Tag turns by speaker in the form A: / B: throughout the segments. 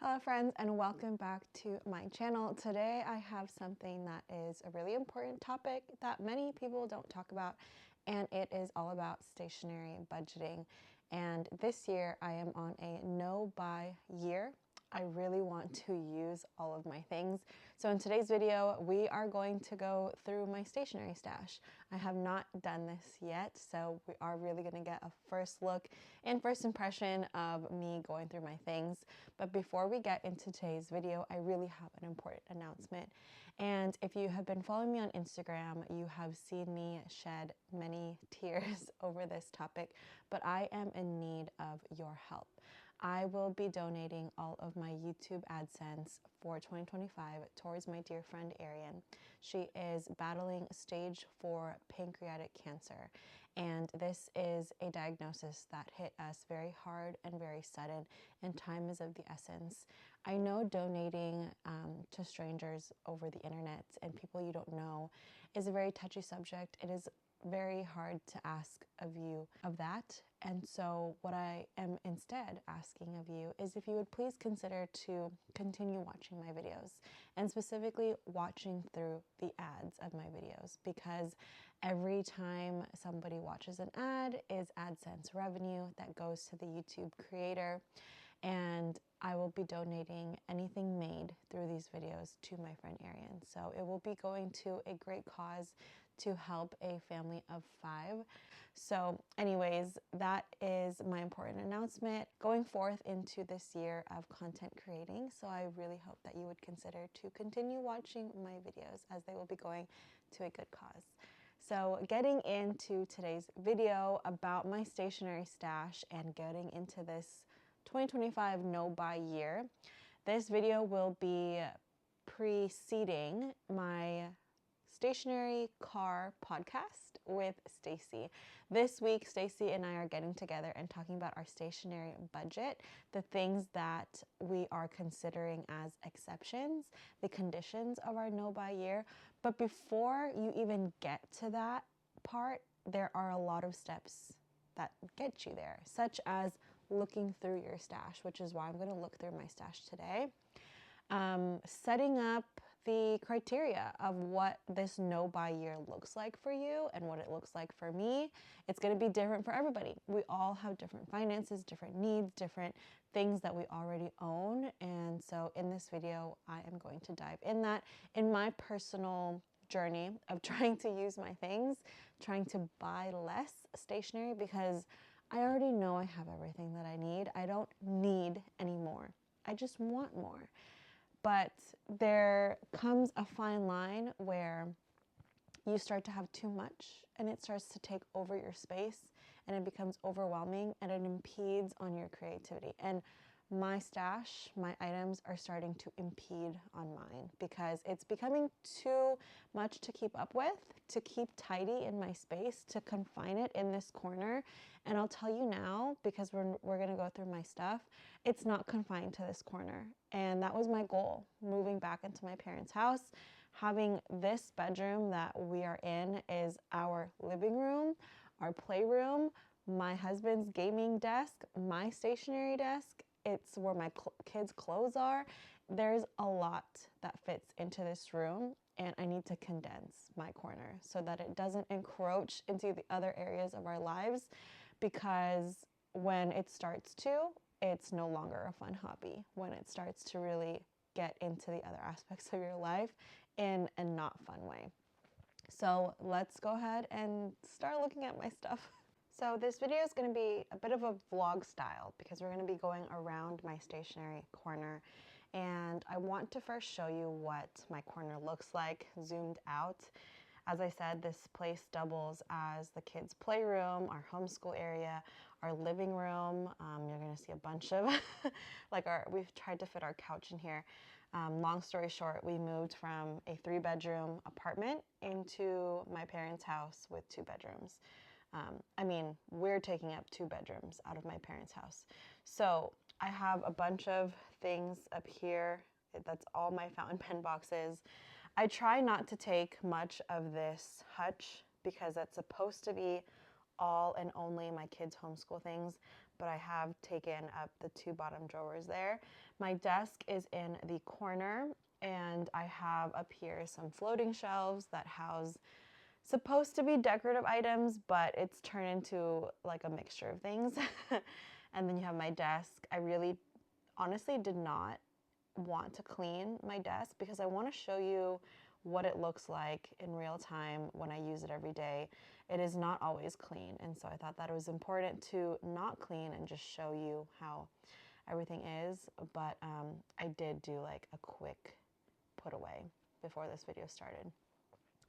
A: Hello friends, and welcome back to my channel. Today I have something that is a really important topic that many people don't talk about, and it is all about stationery budgeting. And this year I am on a no-buy year. I really want to use all of my things. So in today's video, we are going to go through my stationery stash. I have not done this yet, so we are really going to get a first look and first impression of me going through my things. But before we get into today's video, I really have an important announcement. And if you have been following me on Instagram, you have seen me shed many tears over this topic, but I am in need of your help. I will be donating all of my YouTube AdSense for 2025 towards my dear friend Arian. She is battling stage 4 pancreatic cancer, and this is a diagnosis that hit us very hard and very sudden, and time is of the essence. I know donating to strangers over the internet and people you don't know is a very touchy subject. It is very hard to ask of you of that. And so what I am instead asking of you is if you would please consider to continue watching my videos, and specifically watching through the ads of my videos, because every time somebody watches an ad is AdSense revenue that goes to the YouTube creator, and I will be donating anything made through these videos to my friend Arian. So it will be going to a great cause to help a family of 5. So anyways, that is my important announcement going forth into this year of content creating. So I really hope that you would consider to continue watching my videos, as they will be going to a good cause. So getting into today's video about my stationery stash and getting into this 2025 no-buy year. This video will be preceding my stationery car podcast with Stacy. This week, Stacy and I are getting together and talking about our stationery budget, the things that we are considering as exceptions, the conditions of our no-buy year. But before you even get to that part, there are a lot of steps that get you there, such as looking through your stash, which is why I'm going to look through my stash today. Setting up the criteria of what this no-buy year looks like for you and what it looks like for me. It's going to be different for everybody. We all have different finances, different needs, different things that we already own. And so in this video, I am going to dive in that in my personal journey of trying to use my things, trying to buy less stationery, because I already know I have everything that I need. I don't need any more. I just want more. But there comes a fine line where you start to have too much and it starts to take over your space, and it becomes overwhelming and it impedes on your creativity. And my stash, my items are starting to impede on mine because it's becoming too much to keep up with, to keep tidy in my space, to confine it in this corner. And I'll tell you now, because we're going to go through my stuff, it's not confined to this corner. And that was my goal, moving back into my parents' house. Having this bedroom that we are in is our living room, our playroom, my husband's gaming desk, my stationery desk. It's where my kids' clothes are. There's a lot that fits into this room, and I need to condense my corner so that it doesn't encroach into the other areas of our lives, because when it starts to, it's no longer a fun hobby. When it starts to really get into the other aspects of your life in a not fun way. So let's go ahead and start looking at my stuff. So this video is going to be a bit of a vlog style, because we're going to be going around my stationery corner, and I want to first show you what my corner looks like zoomed out. As I said, this place doubles as the kids' playroom, our homeschool area, our living room. You're going to see a bunch of, we've tried to fit our couch in here. Long story short, we moved from a 3-bedroom apartment into my parents' house with 2 bedrooms. We're taking up 2 bedrooms out of my parents' house. So I have a bunch of things up here. That's all my fountain pen boxes. I try not to take much of this Hutch, because that's supposed to be all and only my kids' homeschool things, but I have taken up the 2 bottom drawers there. My desk is in the corner, and I have up here some floating shelves that house supposed to be decorative items, but it's turned into like a mixture of things. And then you have my desk. I really honestly did not want to clean my desk because I want to show you what it looks like in real time when I use it every day. It is not always clean, and so I thought that it was important to not clean and just show you how everything is. But I did do like a quick put away before this video started.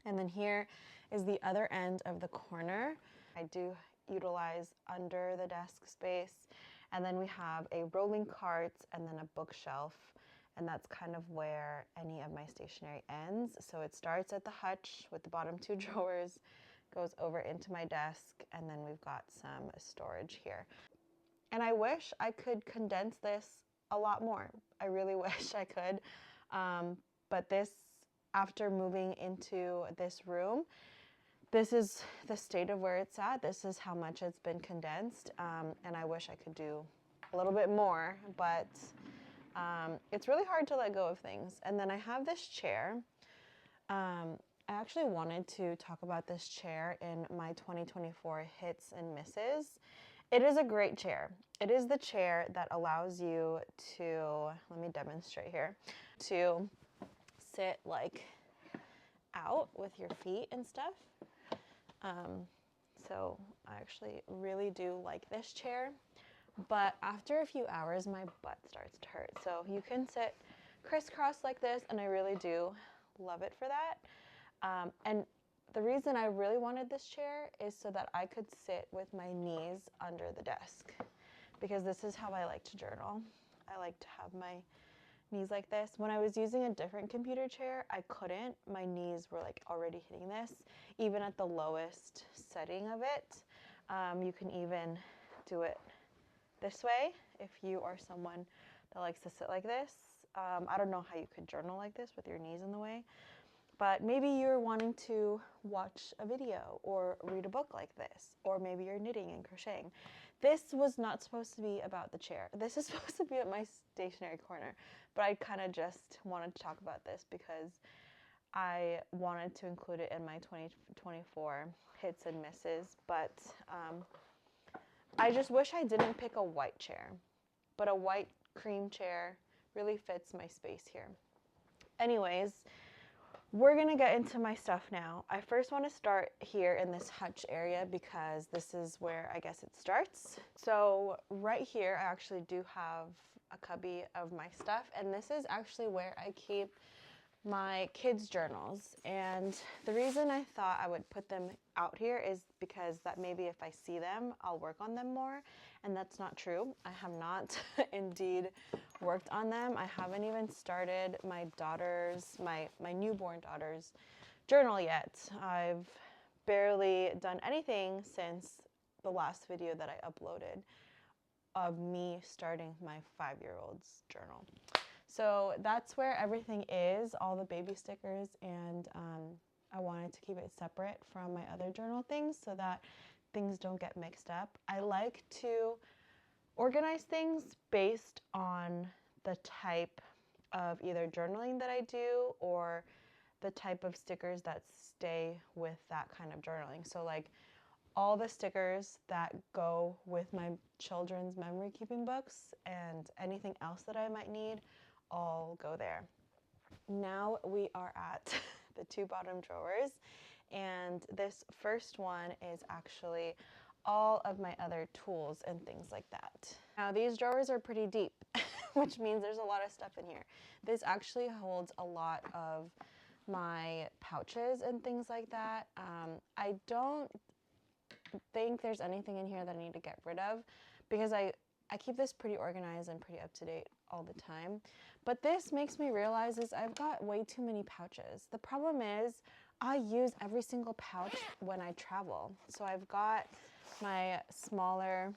A: And then here is the other end of the corner. I do utilize under the desk space. And then we have a rolling cart and then a bookshelf. And that's kind of where any of my stationery ends. So it starts at the hutch with the bottom 2 drawers, goes over into my desk, and then we've got some storage here. And I wish I could condense this a lot more. I really wish I could. But this, after moving into this room, this is the state of where it's at. This is how much it's been condensed. And I wish I could do a little bit more, but it's really hard to let go of things. And then I have this chair. I actually wanted to talk about this chair in my 2024 hits and misses. It is a great chair. It is the chair that allows you to, let me demonstrate here, to sit like out with your feet and stuff. So I actually really do like this chair. But after a few hours, my butt starts to hurt. So you can sit crisscross like this, and I really do love it for that. And the reason I really wanted this chair is so that I could sit with my knees under the desk, because this is how I like to journal. I like to have my knees like this. When I was using a different computer chair, I couldn't. My knees were like already hitting this, even at the lowest setting of it. You can even do it this way if you are someone that likes to sit like this. I don't know how you could journal like this with your knees in the way, but maybe you're wanting to watch a video or read a book like this, or maybe you're knitting and crocheting. This was not supposed to be about the chair. This is supposed to be at my stationery corner, but I kind of just wanted to talk about this because I wanted to include it in my 2024 hits and misses. But I just wish I didn't pick a white chair, but a white cream chair really fits my space here. Anyways, we're gonna get into my stuff now. I first want to start here in this hutch area because this is where I guess it starts. So right here, I actually do have a cubby of my stuff, and this is actually where I keep my kids' journals. And the reason I thought I would put them out here is because that maybe if I see them, I'll work on them more. And that's not true. I have not indeed worked on them. I haven't even started my daughter's, my newborn daughter's journal yet. I've barely done anything since the last video that I uploaded of me starting my 5-year-old's journal. So that's where everything is, all the baby stickers, and I wanted to keep it separate from my other journal things so that things don't get mixed up. I like to organize things based on the type of either journaling that I do or the type of stickers that stay with that kind of journaling. So like all the stickers that go with my children's memory keeping books and anything else that I might need all go there. Now we are at the 2 bottom drawers, and this first one is actually all of my other tools and things like that. Now these drawers are pretty deep, which means there's a lot of stuff in here. This actually holds a lot of my pouches and things like that. I don't think there's anything in here that I need to get rid of because I keep this pretty organized and pretty up to date all the time. But this makes me realize is I've got way too many pouches. The problem is I use every single pouch when I travel. So I've got my smaller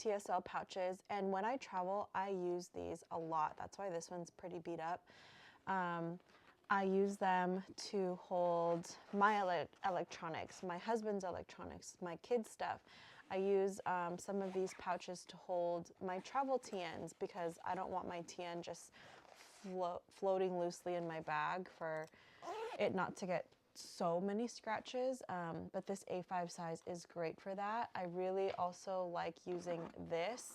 A: TSL pouches, and when I travel, I use these a lot. That's why this one's pretty beat up. I use them to hold my electronics, my husband's electronics, my kids' stuff. I use some of these pouches to hold my travel TNs because I don't want my TN just floating loosely in my bag for it not to get so many scratches, but this A5 size is great for that. I really also like using this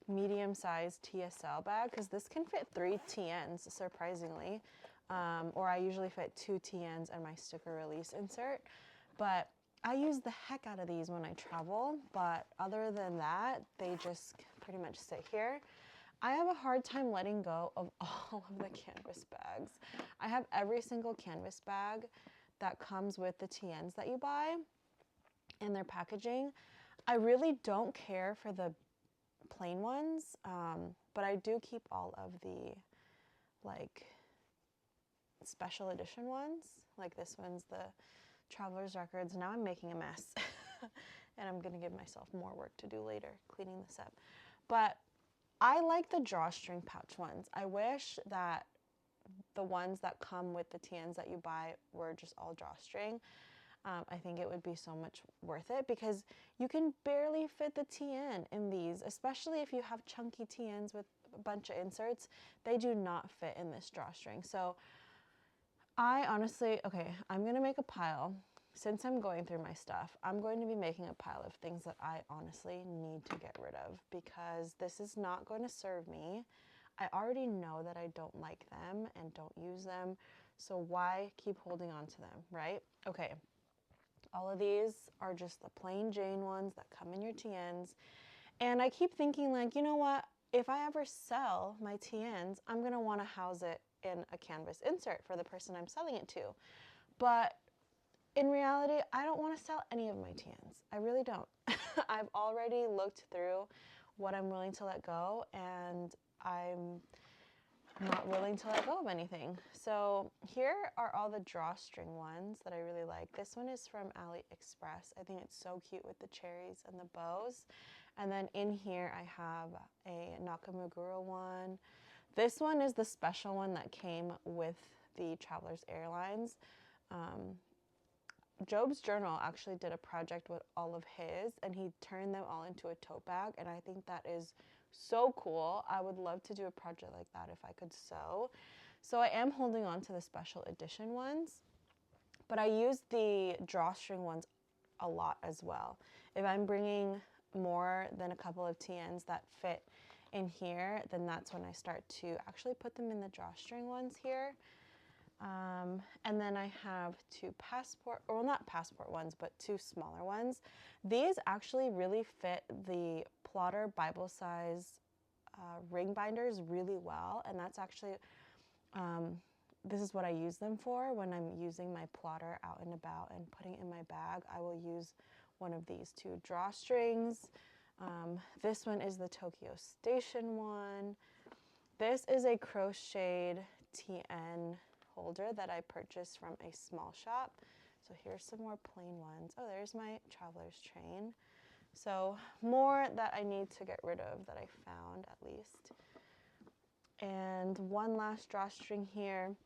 A: medium-sized TSL bag because this can fit 3 TNs, surprisingly, or I usually fit 2 TNs and my sticker release insert, but I use the heck out of these when I travel, but other than that, they just pretty much sit here. I have a hard time letting go of all of the canvas bags. I have every single canvas bag that comes with the TNs that you buy and their packaging. I really don't care for the plain ones, but I do keep all of the like special edition ones. Like this one's the Traveler's Records. Now I'm making a mess and I'm gonna give myself more work to do later cleaning this up. But I like the drawstring pouch ones. I wish that the ones that come with the TNs that you buy were just all drawstring. I think it would be so much worth it because you can barely fit the TN in these, especially if you have chunky TNs with a bunch of inserts. They do not fit in this drawstring. So I honestly, okay, I'm gonna make a pile. Since I'm going through my stuff, I'm going to be making a pile of things that I honestly need to get rid of because this is not going to serve me. I already know that I don't like them and don't use them, so why keep holding on to them, right? Okay, all of these are just the plain Jane ones that come in your TNs, and I keep thinking like, you know what? If I ever sell my TNs, I'm gonna wanna house it in a canvas insert for the person I'm selling it to. But in reality, I don't want to sell any of my TNs. I really don't. I've already looked through what I'm willing to let go, and I'm not willing to let go of anything. So here are all the drawstring ones that I really like. This one is from AliExpress. I think it's so cute with the cherries and the bows. And then in here I have a 𝘠𝘠𝘠𝘠 one. This one is the special one that came with the Travelers Airlines. Job's Journal actually did a project with all of his, and he turned them all into a tote bag, and I think that is so cool. I would love to do a project like that if I could sew. So I am holding on to the special edition ones, but I use the drawstring ones a lot as well. If I'm bringing more than a couple of TNs that fit in here, then that's when I start to actually put them in the drawstring ones here. And then I have 2 passport, or well, not passport ones, but 2 smaller ones. These actually really fit the plotter Bible size ring binders really well, and that's actually, this is what I use them for when I'm using my plotter out and about and putting it in my bag. I will use one of these 2 drawstrings. This one is the Tokyo Station one. This is a crocheted TN holder that I purchased from a small shop. So here's some more plain ones. Oh, there's my Traveler's Train. So more that I need to get rid of that I found at least. And one last drawstring here.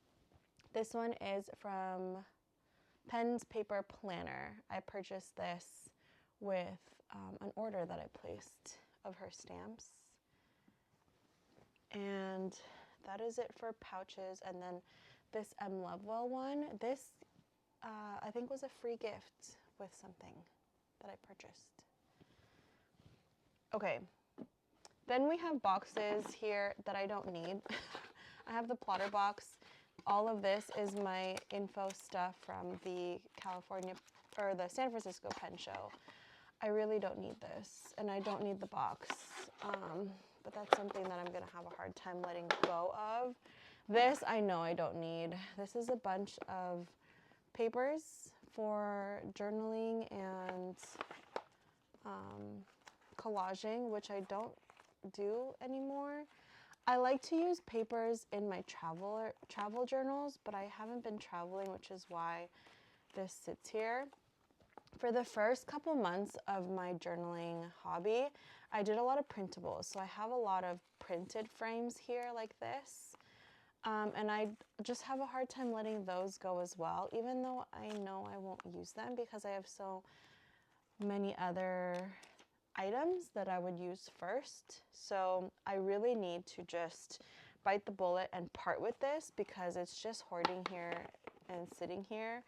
A: This one is from Pen's Paper Planner. I purchased this with an order that I placed of her stamps. And that is it for pouches. And then this 𝘠𝘠𝘠𝘠 one, this I think was a free gift with something that I purchased. Okay, then we have boxes here that I don't need. I have the plotter box. All of this is my info stuff from the the San Francisco Pen Show. I really don't need this, and I don't need the box, but that's something that I'm gonna have a hard time letting go of. This I know I don't need. This is a bunch of papers for journaling and collaging, which I don't do anymore. I like to use papers in my travel journals, but I haven't been traveling, which is why this sits here. For the first couple months of my journaling hobby, I did a lot of printables. So I have a lot of printed frames here like this. And I just have a hard time letting those go as well, even though I know I won't use them because I have so many other items that I would use first. So I really need to just bite the bullet and part with this because it's just hoarding here and sitting here.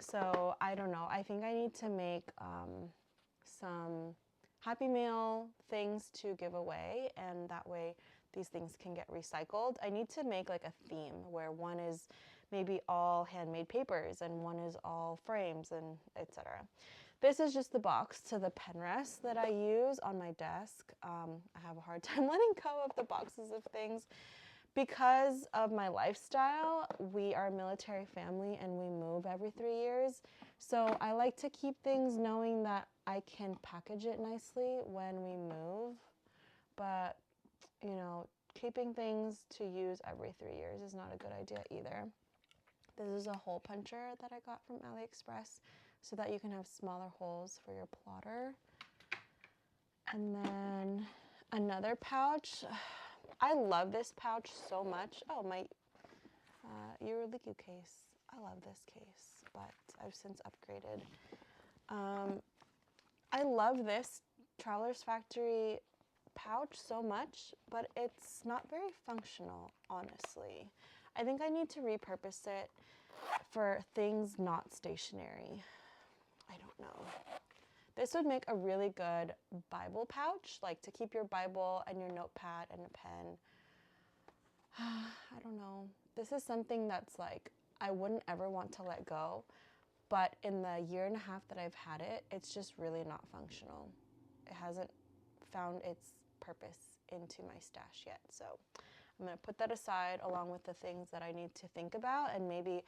A: So I don't know. I think I need to make some Happy Meal things to give away, and that way these things can get recycled. I need to make like a theme where one is maybe all handmade papers and one is all frames and etc. This is just the box to the pen rest that I use on my desk. I have a hard time letting go of the boxes of things. Because of my lifestyle, we are a military family and we move every 3 years. So I like to keep things knowing that I can package it nicely when we move. But, you know, keeping things to use every 3 years is not a good idea either. This is a hole puncher that I got from AliExpress so that you can have smaller holes for your plotter. And then another pouch. I love this pouch so much. Oh, my 𝘎𝘠𝘰𝘳𝘠 case. I love this case, but I've since upgraded. I love this Traveler's Factory pouch so much, but it's not very functional, honestly. I think I need to repurpose it for things not stationary. I don't know. This would make a really good Bible pouch, like to keep your Bible and your notepad and a pen. I don't know. This is something that's like, I wouldn't ever want to let go, but in the 1.5 years that I've had it, it's just really not functional. It hasn't found its purpose into my stash yet. So I'm gonna put that aside along with the things that I need to think about and maybe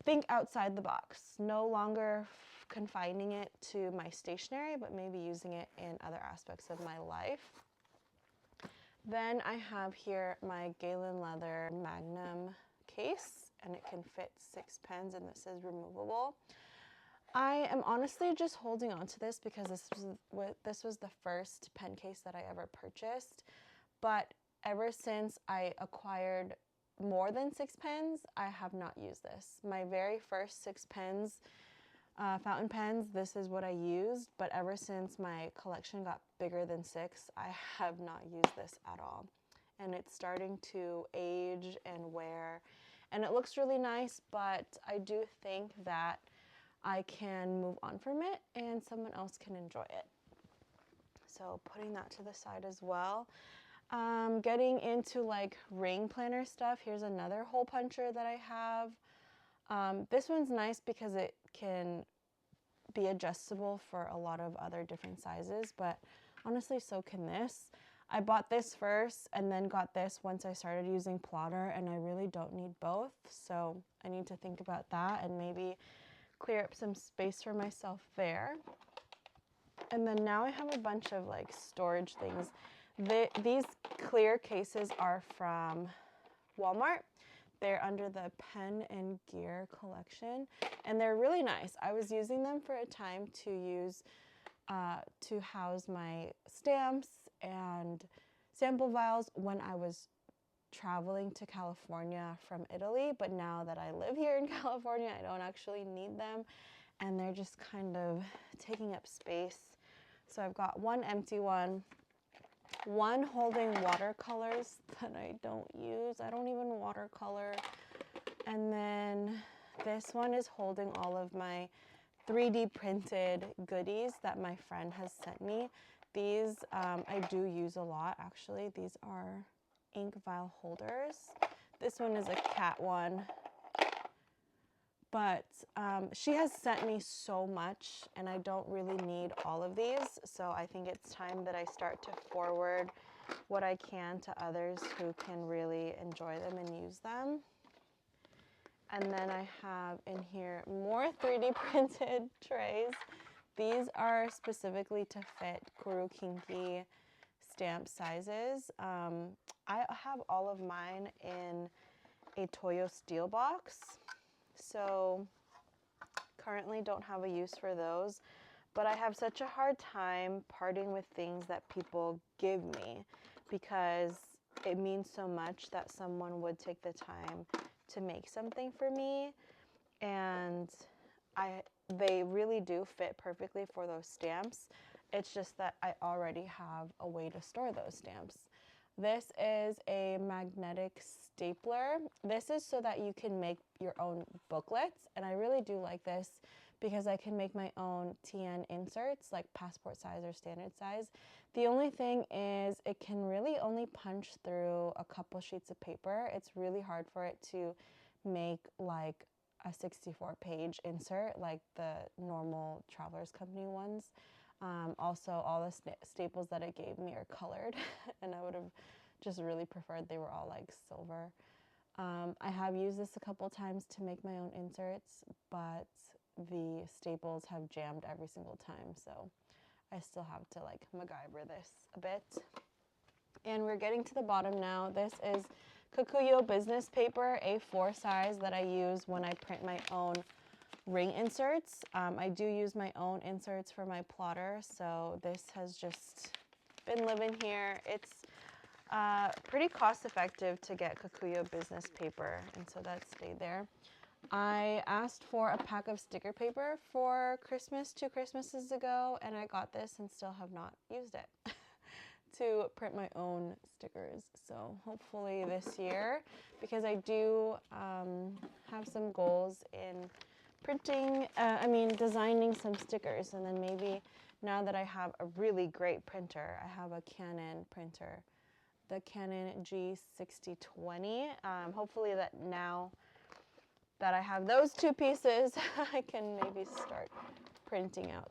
A: think outside the box. No longer confining it to my stationery, but maybe using it in other aspects of my life. Then I have here my Galen leather Magnum case, and it can fit 6 pens, and this is removable. I am honestly just holding on to this because this was the first pen case that I ever purchased, but ever since I acquired more than 6 pens, I have not used this. My very first 6 pens, fountain pens, this is what I used, but ever since my collection got bigger than 6, I have not used this at all. And it's starting to age and wear, and it looks really nice, but I do think that I can move on from it and someone else can enjoy it. So putting that to the side as well. Getting into like ring planner stuff. Here's another hole puncher that I have. This one's nice because it can be adjustable for a lot of other different sizes, but honestly, so can this. I bought this first and then got this once I started using plotter, and I really don't need both. So I need to think about that and maybe clear up some space for myself there. And then now I have a bunch of like storage things. These clear cases are from Walmart. They're under the Pen and Gear collection, and they're really nice. I was using them for a time to use to house my stamps and sample vials when I was traveling to California from Italy, but now that I live here in California, I don't actually need them, and they're just kind of taking up space. So I've got one empty one holding watercolors that I don't use. I don't even watercolor. And then this one is holding all of my 3D printed goodies that my friend has sent me. These I do use a lot, actually. These are ink vial holders. This one is a cat one, but she has sent me so much and I don't really need all of these, so I think it's time that I start to forward what I can to others who can really enjoy them and use them. And then I have in here more 3D printed trays. These are specifically to fit 𝘎𝑠ℎ stamp sizes. I have all of mine in a Toyo steel box, so currently don't have a use for those, but I have such a hard time parting with things that people give me because it means so much that someone would take the time to make something for me, and they really do fit perfectly for those stamps. It's just that I already have a way to store those stamps. This is a magnetic stapler. This is so that you can make your own booklets, and I really do like this because I can make my own TN inserts, like passport size or standard size. The only thing is it can really only punch through a couple sheets of paper. It's really hard for it to make like a 64-page insert like the normal Travelers Company ones. Also, all the staples that it gave me are colored, and I would have just really preferred they were all like silver. I have used this a couple times to make my own inserts, but the staples have jammed every single time, so I still have to like MacGyver this a bit. And we're getting to the bottom now. This is 𝘐𝘯𝘴𝘵 business paper, A4 size, that I use when I print my own ring inserts. I do use my own inserts for my plotter, so this has just been living here. It's pretty cost effective to get 𝘐𝘯𝘴𝘵 business paper, and so that stayed there. I asked for a pack of sticker paper for Christmas 2 Christmases ago, and I got this and still have not used it to print my own stickers. So hopefully this year, because I do have some goals in printing, designing some stickers, and then maybe now that I have a really great printer, I have a Canon printer, the Canon G6020. Hopefully that now that I have those 2 pieces, I can maybe start printing out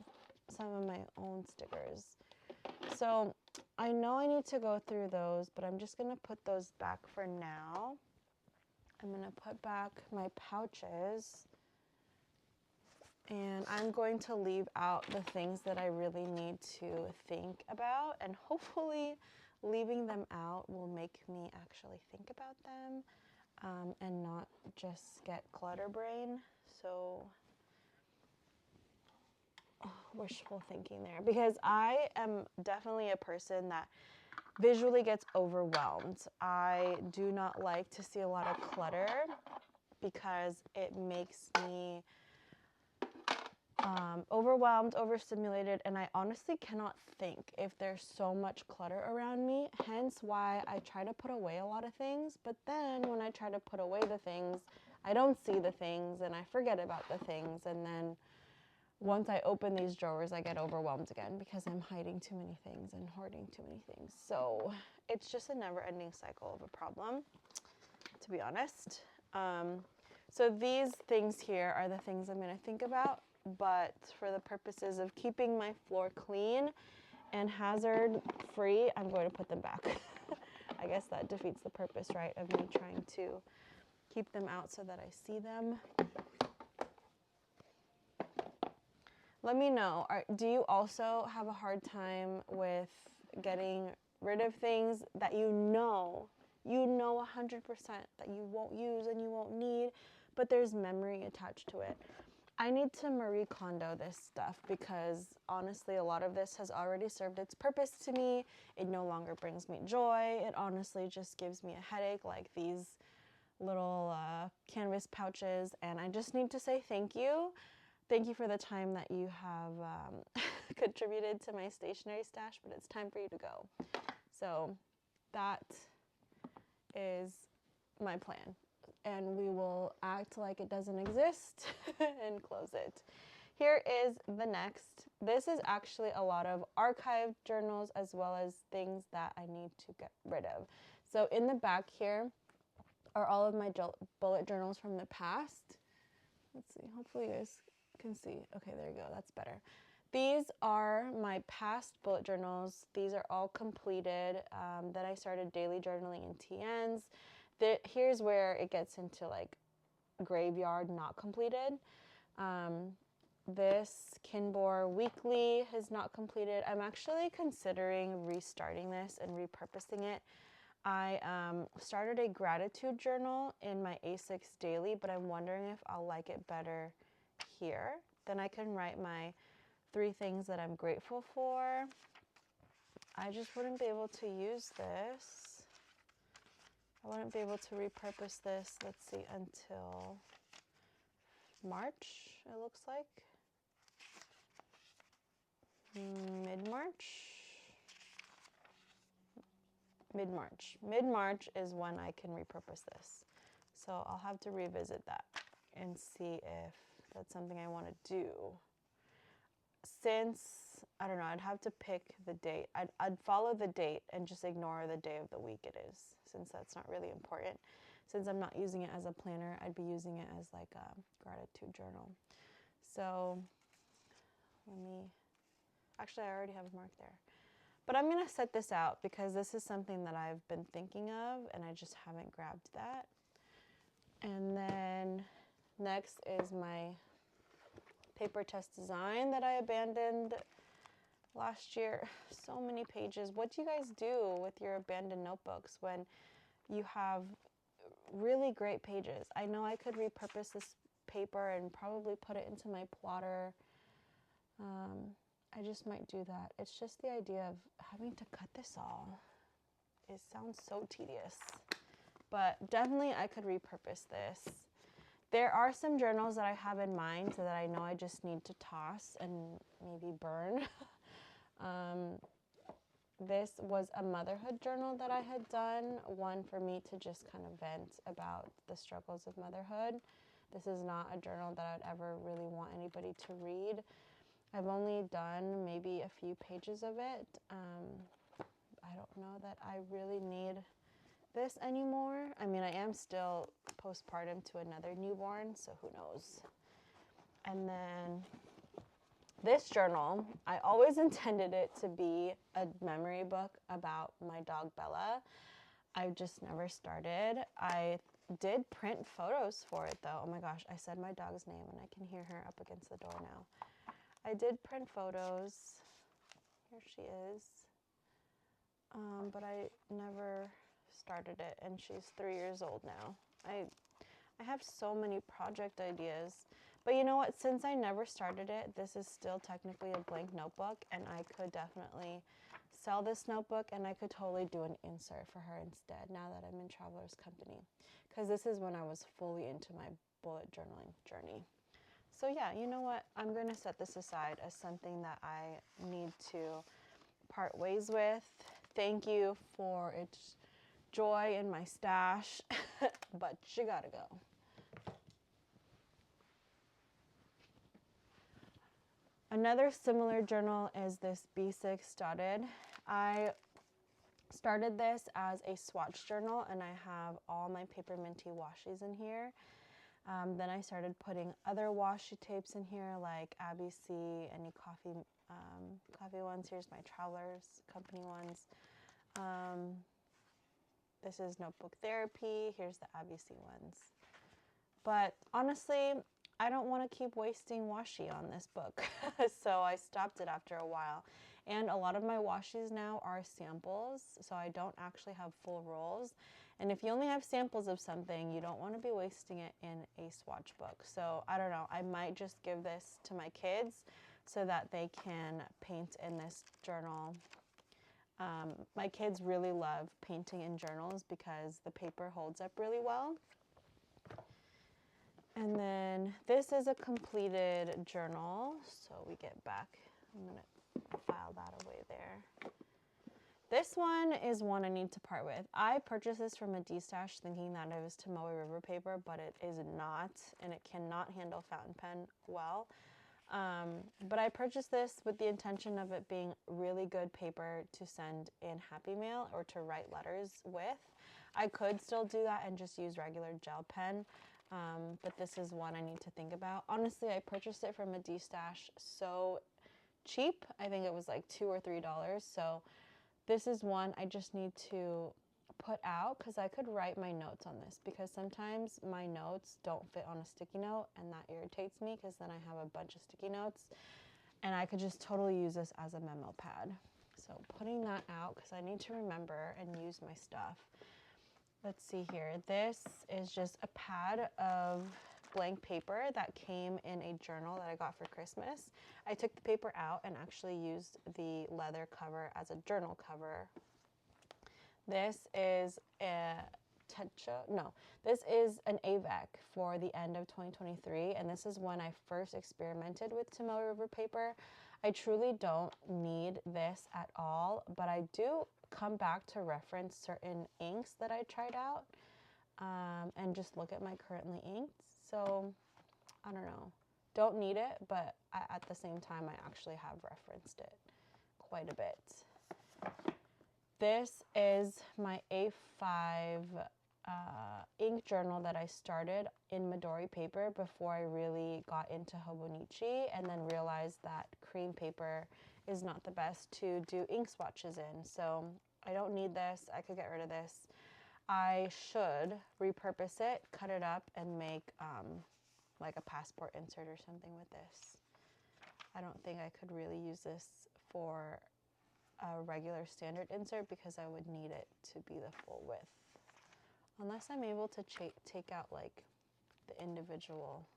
A: some of my own stickers. So I know I need to go through those, but I'm just gonna put those back for now. I'm gonna put back my pouches, and I'm going to leave out the things that I really need to think about, and hopefully leaving them out will make me actually think about them and not just get clutter brain. So wishful thinking there, because I am definitely a person that visually gets overwhelmed. I do not like to see a lot of clutter because it makes me overwhelmed, overstimulated, and I honestly cannot think if there's so much clutter around me, hence why I try to put away a lot of things, but then when I try to put away the things, I don't see the things and I forget about the things, and then once I open these drawers, I get overwhelmed again because I'm hiding too many things and hoarding too many things. So it's just a never-ending cycle of a problem, to be honest. So these things here are the things I'm going to think about, but for the purposes of keeping my floor clean and hazard-free, I'm going to put them back. I guess that defeats the purpose, right, of me trying to keep them out so that I see them. Let me know, do you also have a hard time with getting rid of things that you know 100% that you won't use and you won't need, but there's memory attached to it? I need to Marie Kondo this stuff because honestly, a lot of this has already served its purpose to me. It no longer brings me joy. It honestly just gives me a headache, like these little canvas pouches, and I just need to say thank you. Thank you for the time that you have contributed to my stationery stash, but it's time for you to go. So that is my plan, and we will act like it doesn't exist and close it. Here is the next. This is actually a lot of archived journals as well as things that I need to get rid of. So in the back here are all of my bullet journals from the past. Let's see, hopefully you guys can see. Okay, there you go, that's better. These are my past bullet journals. These are all completed. Then I started daily journaling in TNs. Here's where it gets into like graveyard not completed. This 𝘚𝘗𝘀 weekly is not completed. I'm actually considering restarting this and repurposing it. I started a gratitude journal in my A6 daily, but I'm wondering if I'll like it better here. Then I can write my 3 things that I'm grateful for. I just wouldn't be able to use this. I wouldn't be able to repurpose this, let's see, until March, it looks like. Mid-March is when I can repurpose this. So I'll have to revisit that and see if that's something I want to do. Since, I don't know, I'd have to pick the date. I'd follow the date and just ignore the day of the week it is, since that's not really important. Since I'm not using it as a planner, I'd be using it as like a gratitude journal. So actually I already have a mark there. But I'm going to set this out because this is something that I've been thinking of and I just haven't grabbed that. And then next is my paper test design that I abandoned last year. So many pages. What do you guys do with your abandoned notebooks when you have really great pages? I know I could repurpose this paper and probably put it into my plotter. I just might do that. It's just the idea of having to cut this all. It sounds so tedious, but definitely I could repurpose this. There are some journals that I have in mind that I know I just need to toss and maybe burn. This was a motherhood journal that I had done, one for me to just kind of vent about the struggles of motherhood. This is not a journal that I'd ever really want anybody to read. I've only done maybe a few pages of it. I don't know that I really need this anymore. I mean, I am still postpartum to another newborn, so who knows. And then this journal, I always intended it to be a memory book about my dog Bella. I've just never started. I did print photos for it though. Oh my gosh, I said my dog's name and I can hear her up against the door now. I did print photos. Here she is. But I never started it, and she's 3 years old now. I have so many project ideas. But you know what? Since I never started it, this is still technically a blank notebook, and I could definitely sell this notebook, and I could totally do an insert for her instead now that I'm in Traveler's Company. Because this is when I was fully into my bullet journaling journey. So yeah, you know what? I'm going to set this aside as something that I need to part ways with. Thank you for its joy in my stash, but you gotta go. Another similar journal is this B6 Studded. I started this as a swatch journal, and I have all my Paper Minty washies in here. Then I started putting other washi tapes in here, like Abby C, any coffee ones. Here's my Traveler's Company ones. This is Notebook Therapy. Here's the Abby C ones. But honestly, I don't want to keep wasting washi on this book. So I stopped it after a while. And a lot of my washies now are samples, so I don't actually have full rolls. And if you only have samples of something, you don't want to be wasting it in a swatch book. So I don't know, I might just give this to my kids so that they can paint in this journal. My kids really love painting in journals because the paper holds up really well. And then this is a completed journal. So we get back, I'm going to file that away there. This one is one I need to part with. I purchased this from a D-Stash thinking that it was Tomoe River paper, but it is not, and it cannot handle fountain pen well. But I purchased this with the intention of it being really good paper to send in Happy Mail or to write letters with. I could still do that and just use regular gel pen, but this is one I need to think about. Honestly, I purchased it from a D-Stash so cheap. I think it was like $2 or $3, so this is one I just need to put out because I could write my notes on this, because sometimes my notes don't fit on a sticky note, and that irritates me because then I have a bunch of sticky notes, and I could just totally use this as a memo pad. So putting that out because I need to remember and use my stuff. Let's see here. This is just a pad of blank paper that came in a journal that I got for Christmas. I took the paper out and actually used the leather cover as a journal cover. This is this is an AVEC for the end of 2023, and this is when I first experimented with Tomoe River paper. I truly don't need this at all, but I do come back to reference certain inks that I tried out and just look at my currently inked. So I don't know. Don't need it, but at the same time, I actually have referenced it quite a bit. This is my A5 ink journal that I started in Midori paper before I really got into 𝘍𝘠𝘕, and then realized that cream paper is not the best to do ink swatches in. So I don't need this. I could get rid of this. I should repurpose it, cut it up, and make like a passport insert or something with this. I don't think I could really use this for a regular standard insert because I would need it to be the full width. Unless I'm able to take out like the individual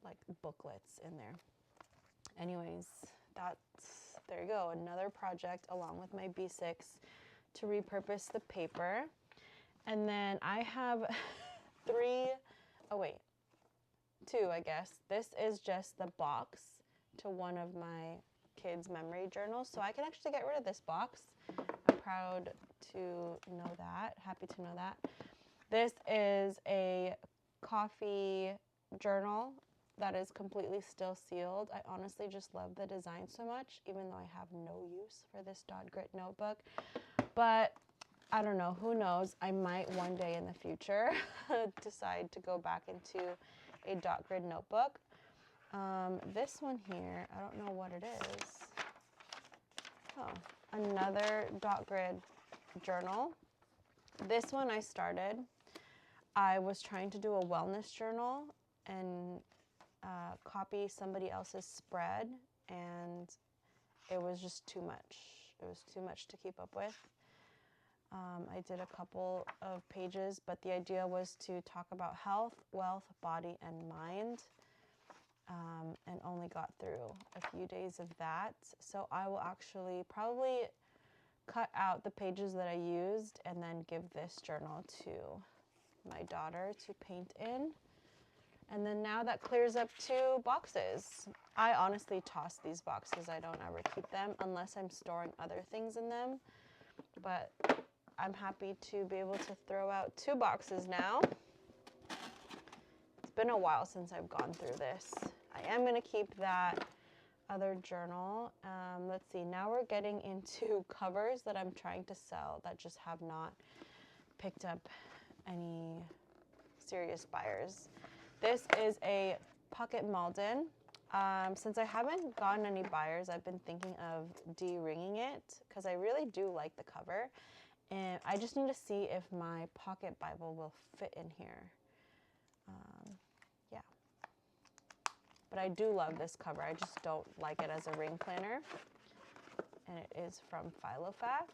A: like booklets in there. Anyways, there you go, another project along with my B6 to repurpose the paper. And then I have two, I guess. This is just the box to one of my kids' memory journals. So I can actually get rid of this box. I'm proud to know that, happy to know that. This is a coffee journal that is completely still sealed. I honestly just love the design so much, even though I have no use for this dot grit notebook. But I don't know, who knows? I might one day in the future decide to go back into a dot grid notebook. This one here, I don't know what it is. Oh, another dot grid journal. This one I started. I was trying to do a wellness journal and copy somebody else's spread, and it was just too much. It was too much to keep up with. I did a couple of pages, but the idea was to talk about health, wealth, body, and mind, and only got through a few days of that. So I will actually probably cut out the pages that I used and then give this journal to my daughter to paint in. And then now that clears up 2 boxes. I honestly toss these boxes. I don't ever keep them unless I'm storing other things in them. But I'm happy to be able to throw out 2 boxes now. It's been a while since I've gone through this. I am going to keep that other journal. Let's see, now we're getting into covers that I'm trying to sell that just have not picked up any serious buyers. This is a pocket Malden. Since I haven't gotten any buyers, I've been thinking of de-ringing it because I really do like the cover. And I just need to see if my pocket Bible will fit in here. Yeah. But I do love this cover. I just don't like it as a ring planner. And it is from Filofax.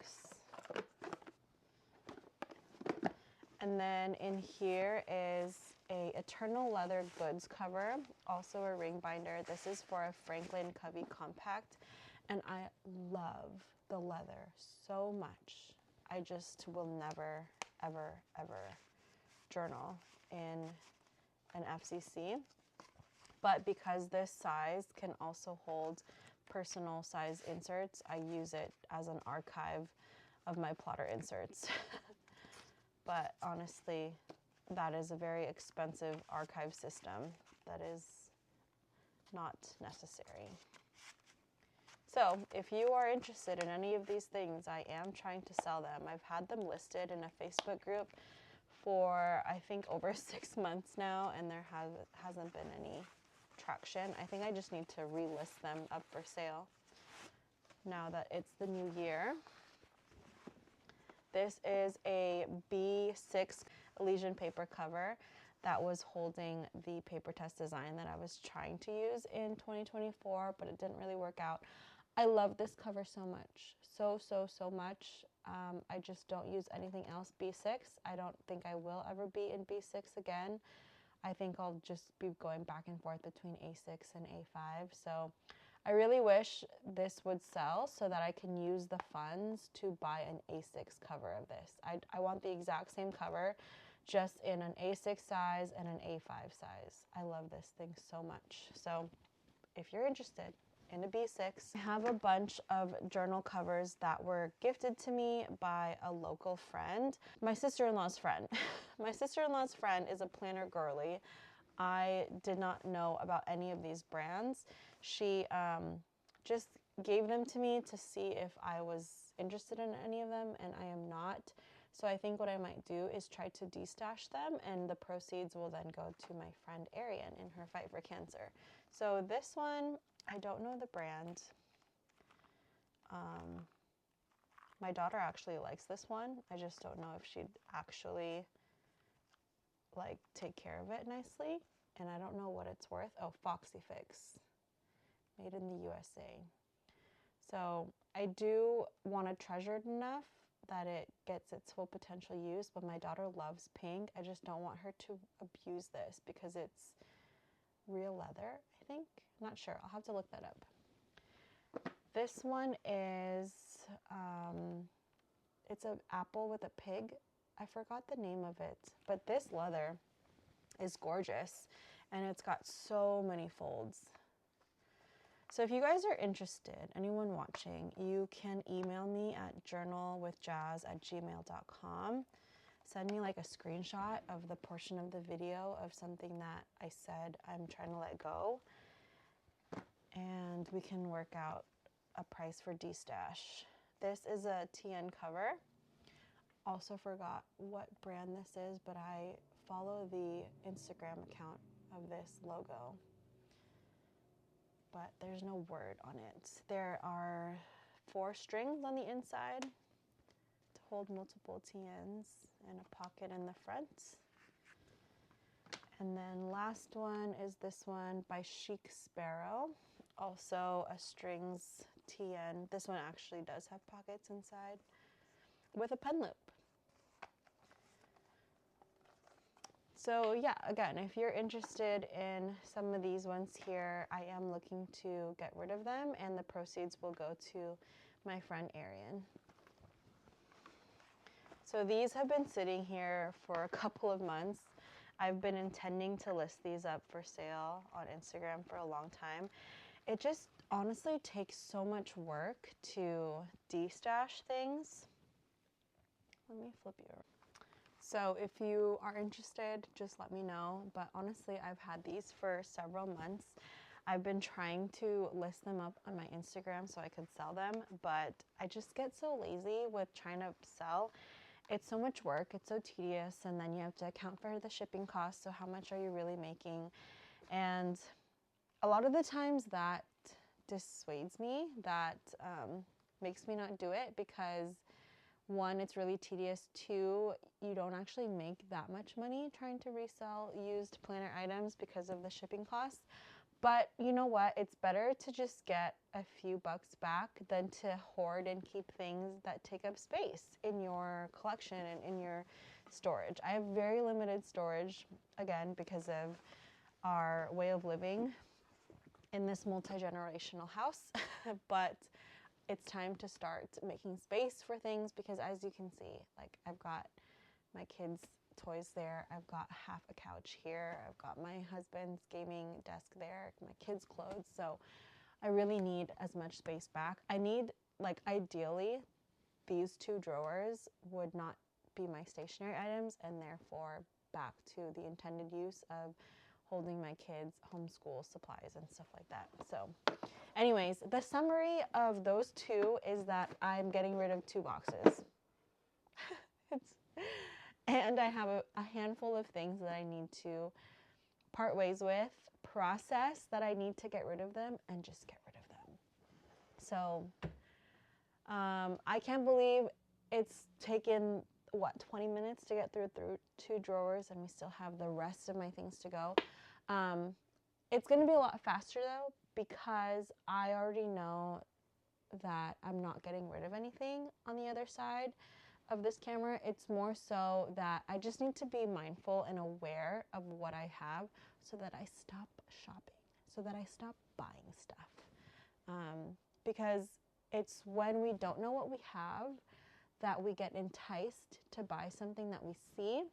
A: And then in here is a Eternal Leather Goods cover, also a ring binder. This is for a Franklin Covey compact, and I love the leather so much. I just will never, ever, ever journal in an FCC. But because this size can also hold personal size inserts, I use it as an archive of my plotter inserts. But honestly, that is a very expensive archive system that is not necessary. So if you are interested in any of these things, I am trying to sell them. I've had them listed in a Facebook group for I think over 6 months now, and there hasn't been any traction. I think I just need to relist them up for sale now that it's the new year. This is a B6 Elysian paper cover that was holding the paper test design that I was trying to use in 2024, but it didn't really work out. I love this cover so much, so much. I just don't use anything else B6. I don't think I will ever be in B6 again. I think I'll just be going back and forth between A6 and A5. So I really wish this would sell so that I can use the funds to buy an A6 cover of this. I want the exact same cover, just in an A6 size and an A5 size. I love this thing so much. So if you're interested, in a B6. I have a bunch of journal covers that were gifted to me by a local friend, my sister-in-law's friend. My sister-in-law's friend is a planner girly. I did not know about any of these brands. She just gave them to me to see if I was interested in any of them, and I am not. So I think what I might do is try to destash them, and the proceeds will then go to my friend Arian in her fight for cancer. So this one, I don't know the brand. My daughter actually likes this one. I just don't know if she'd actually like take care of it nicely, and I don't know what it's worth. Oh, Foxy Fix, made in the USA. So I do want to treasure it enough that it gets its full potential use, but my daughter loves pink. I just don't want her to abuse this because it's real leather, I think. I'm not sure. I'll have to look that up. This one is, it's an apple with a pig. I forgot the name of it, but this leather is gorgeous, and it's got so many folds. So if you guys are interested, anyone watching, you can email me at journalwithjazz@gmail.com. Send me like a screenshot of the portion of the video of something that I said I'm trying to let go, and we can work out a price for Destash. This is a TN cover. Also forgot what brand this is, but I follow the Instagram account of this logo. But there's no word on it. There are 4 strings on the inside to hold multiple TNs and a pocket in the front. And then last one is this one by Chic Sparrow. Also a strings TN. This one actually does have pockets inside with a pen loop. So yeah, again, if you're interested in some of these ones here, I am looking to get rid of them, and the proceeds will go to my friend Arian. So these have been sitting here for a couple of months. I've been intending to list these up for sale on Instagram for a long time. It just honestly takes so much work to destash things. Let me flip you around. So if you are interested, just let me know. But honestly, I've had these for several months. I've been trying to list them up on my Instagram so I could sell them, but I just get so lazy with trying to sell. It's so much work, it's so tedious, and then you have to account for the shipping costs. So how much are you really making? And a lot of the times that dissuades me, that makes me not do it, because 1, it's really tedious. 2, you don't actually make that much money trying to resell used planner items because of the shipping costs. But you know what? It's better to just get a few bucks back than to hoard and keep things that take up space in your collection and in your storage. I have very limited storage, again, because of our way of living in this multi-generational house. But it's time to start making space for things, because as you can see, like, I've got my kids' toys there, I've got half a couch here, I've got my husband's gaming desk there, my kids' clothes. So I really need as much space back. I need, like, ideally, these 2 drawers would not be my stationery items, and therefore back to the intended use of holding my kids' homeschool supplies and stuff like that. So anyways, the summary of those 2 is that I'm getting rid of 2 boxes. And I have a handful of things that I need to part ways with, process that I need to get rid of them, and just get rid of them. So I can't believe it's taken, what, 20 minutes to get through 2 drawers, and we still have the rest of my things to go. It's going to be a lot faster, though, because I already know that I'm not getting rid of anything on the other side of this camera. It's more so that I just need to be mindful and aware of what I have so that I stop shopping, so that I stop buying stuff. Because it's when we don't know what we have that we get enticed to buy something that we see.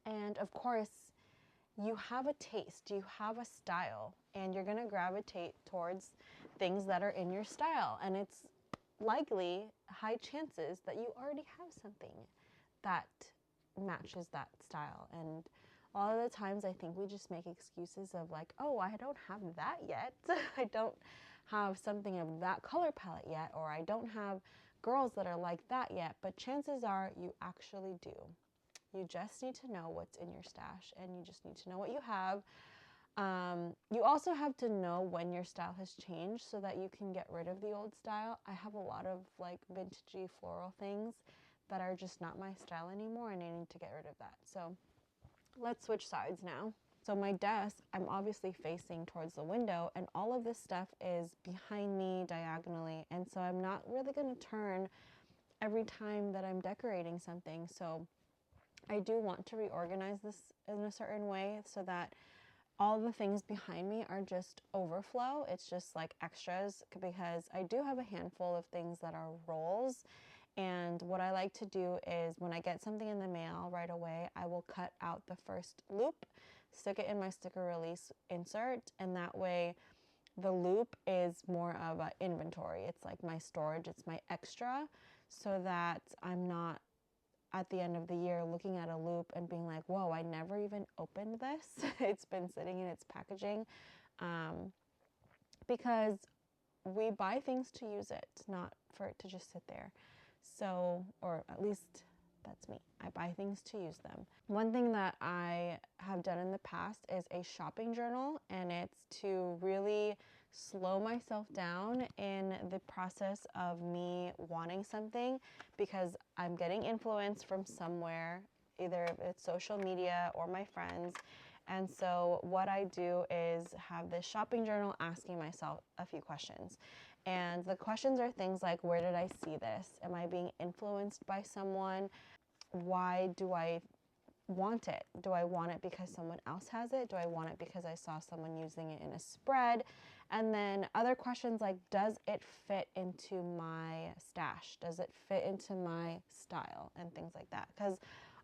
A: And of course, you have a taste, you have a style, and you're going to gravitate towards things that are in your style. And it's likely high chances that you already have something that matches that style. And a lot of the times I think we just make excuses of like, oh, I don't have that yet. I don't have something of that color palette yet, or I don't have girls that are like that yet. But chances are you actually do. You just need to know what's in your stash, and you just need to know what you have. You also have to know when your style has changed so that you can get rid of the old style. I have a lot of like vintagey floral things that are just not my style anymore, and I need to get rid of that. So let's switch sides now. So my desk, I'm obviously facing towards the window, and all of this stuff is behind me diagonally, and so I'm not really going to turn every time that I'm decorating something. So I do want to reorganize this in a certain way so that all the things behind me are just overflow. It's just like extras, because I do have a handful of things that are rolls. And what I like to do is when I get something in the mail right away, I will cut out the first loop, stick it in my sticker release insert, and that way the loop is more of an inventory. It's like my storage, it's my extra, so that I'm not at the end of the year looking at a loop and being like, whoa, I never even opened this. It's been sitting in its packaging, because we buy things to use it, not for it to just sit there. So, or at least that's me. I buy things to use them. One thing that I have done in the past is a shopping journal, and it's to really slow myself down in the process of me wanting something, because I'm getting influence from somewhere, either if it's social media or my friends. And so what I do is have this shopping journal asking myself a few questions. And the questions are things like, where did I see this? Am I being influenced by someone? Why do I want it? Do I want it because someone else has it? Do I want it because I saw someone using it in a spread? And then other questions like, does it fit into my stash? Does it fit into my style? And things like that. Because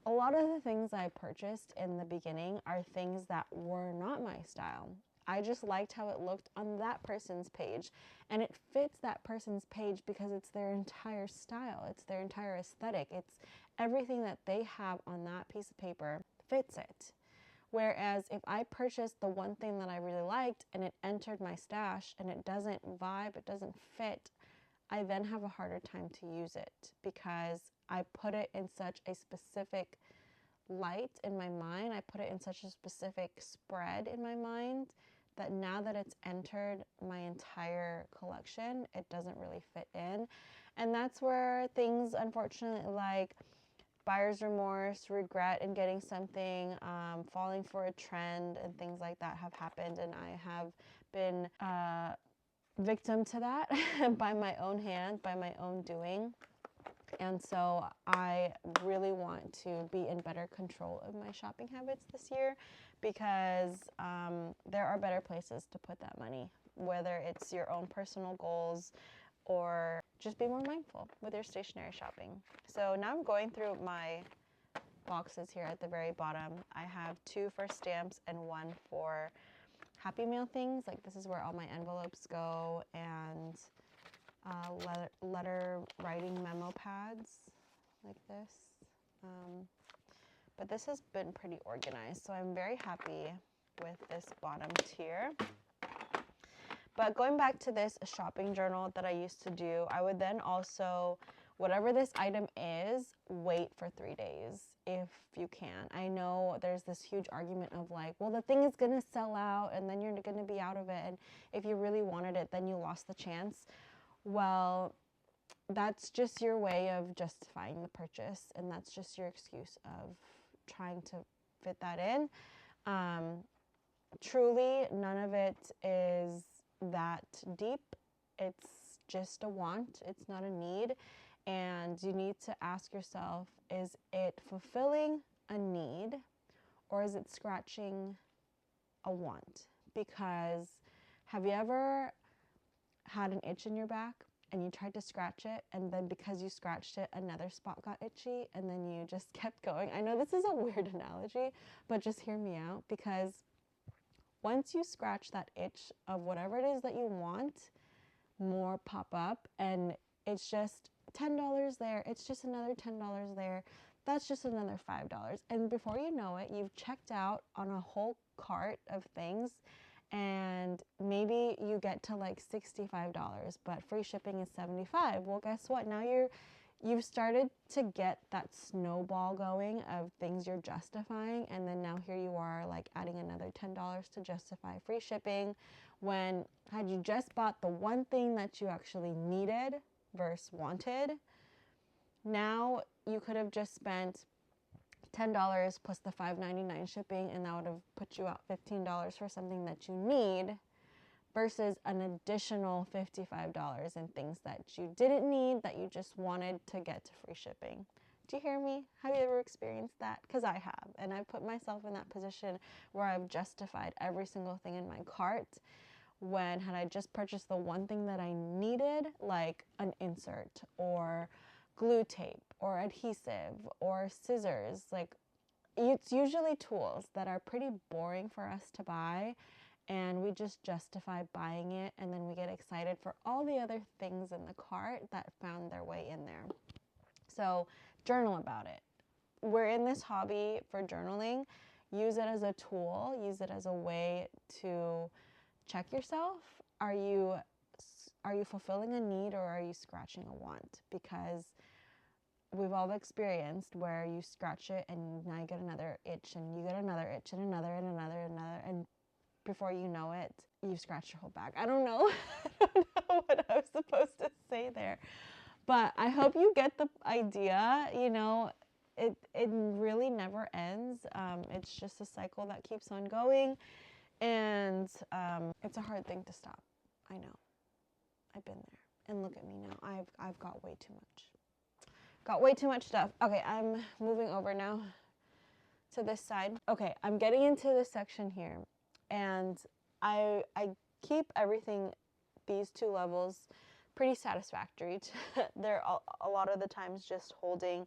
A: a lot of the things I purchased in the beginning are things that were not my style. I just liked how it looked on that person's page, and it fits that person's page because it's their entire style, it's their entire aesthetic, it's everything that they have on that piece of paper fits it. Whereas if I purchased the one thing that I really liked and it entered my stash and it doesn't vibe, it doesn't fit, I then have a harder time to use it because I put it in such a specific light in my mind, I put it in such a specific spread in my mind, that now that it's entered my entire collection, it doesn't really fit in. And that's where things, unfortunately, like buyer's remorse, regret in getting something, falling for a trend, and things like that have happened. And I have been victim to that by my own hand, by my own doing. And so I really want to be in better control of my shopping habits this year, because there are better places to put that money, whether it's your own personal goals or just be more mindful with your stationery shopping. So now I'm going through my boxes here at the very bottom. I have 2 for stamps and 1 for Happy Meal things. Like this is where all my envelopes go, and letter writing memo pads like this. But this has been pretty organized, so I'm very happy with this bottom tier. But going back to this shopping journal that I used to do, I would then also, whatever this item is, wait for 3 days if you can. I know there's this huge argument of like, well, the thing is going to sell out and then you're going to be out of it. And if you really wanted it, then you lost the chance. Well, that's just your way of justifying the purchase, and that's just your excuse of trying to fit that in. Truly, none of it is that deep. It's just a want. It's not a need. And you need to ask yourself, is it fulfilling a need or is it scratching a want? Because have you ever had an itch in your back and you tried to scratch it, and then because you scratched it, another spot got itchy, and then you just kept going. I know this is a weird analogy, but just hear me out, because once you scratch that itch of whatever it is that you want, more pop up, and it's just $10 there, it's just another $10 there, that's just another $5. And before you know it, you've checked out on a whole cart of things, and maybe you get to like $65, but free shipping is $75. Well, guess what? Now you've started to get that snowball going of things you're justifying, and then now here you are like adding another $10 to justify free shipping, when had you just bought the one thing that you actually needed versus wanted, now you could have just spent $10 plus the $5.99 shipping, and that would have put you out $15 for something that you need, versus an additional $55 in things that you didn't need, that you just wanted to get to free shipping. Do you hear me? Have you ever experienced that? Because I have, and I've put myself in that position where I've justified every single thing in my cart, when had I just purchased the one thing that I needed, like an insert or glue tape or adhesive or scissors. Like, it's usually tools that are pretty boring for us to buy, and we just justify buying it, and then we get excited for all the other things in the cart that found their way in there. So journal about it. We're in this hobby for journaling. Use it as a tool, use it as a way to check yourself. Are you fulfilling a need, or are you scratching a want? Because we've all experienced where you scratch it and now you get another itch, and you get another itch, and another, and another, and another, and before you know it, you've scratched your whole back. I don't know. I don't know what I was supposed to say there, but I hope you get the idea. You know, it really never ends. It's just a cycle that keeps on going, and it's a hard thing to stop. I know. I've been there, and look at me now. I've got way too much. Got way too much stuff. Okay, I'm moving over now to this side. Okay, I'm getting into this section here, and I keep everything, these two levels, pretty satisfactory. They're a lot of the times just holding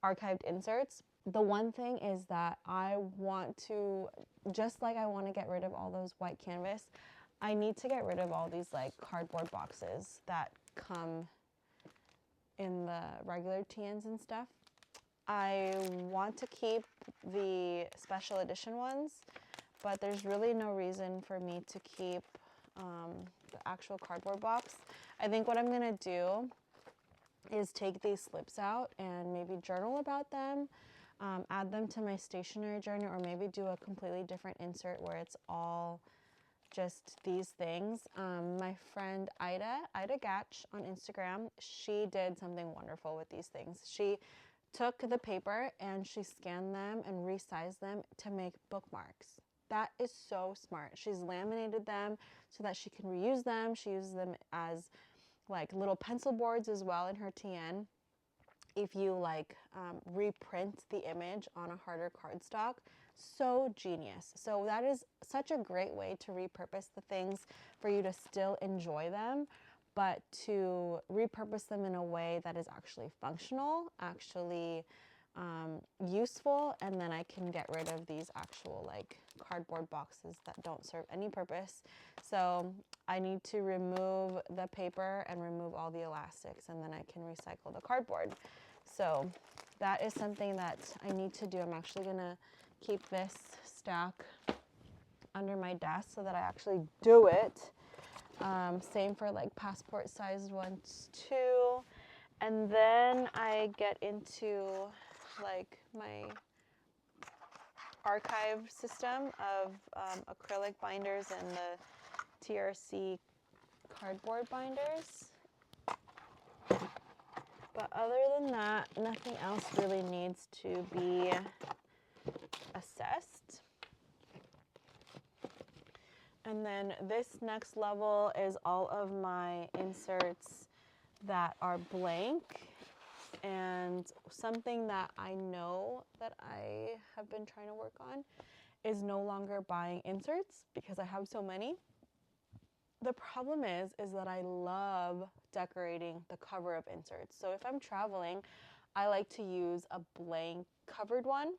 A: archived inserts. The one thing is that I want to, just like I want to get rid of all those white canvas, I need to get rid of all these like cardboard boxes that come in the regular TNs and stuff. I want to keep the special edition ones, but there's really no reason for me to keep the actual cardboard box. I think what I'm gonna do is take these slips out and maybe journal about them, add them to my stationery journal, or maybe do a completely different insert where it's all just these things. My friend Ida Gatch on Instagram, she did something wonderful with these things. She took the paper and she scanned them and resized them to make bookmarks. That is so smart. She's laminated them so that she can reuse them. She uses them as like little pencil boards as well in her TN. If you like reprint the image on a harder cardstock, so genius. So that is such a great way to repurpose the things for you to still enjoy them, but to repurpose them in a way that is actually functional, actually useful, and then I can get rid of these actual like cardboard boxes that don't serve any purpose. So I need to remove the paper and remove all the elastics, and then I can recycle the cardboard. So that is something that I need to do. I'm actually gonna keep this stack under my desk so that I actually do it. Same for like passport sized ones too. And then I get into like my archive system of acrylic binders and the TRC cardboard binders. But other than that, nothing else really needs to be assessed. And then this next level is all of my inserts that are blank, and something that I know that I have been trying to work on is no longer buying inserts because I have so many. The problem is that I love decorating the cover of inserts. So if I'm traveling, I like to use a blank covered one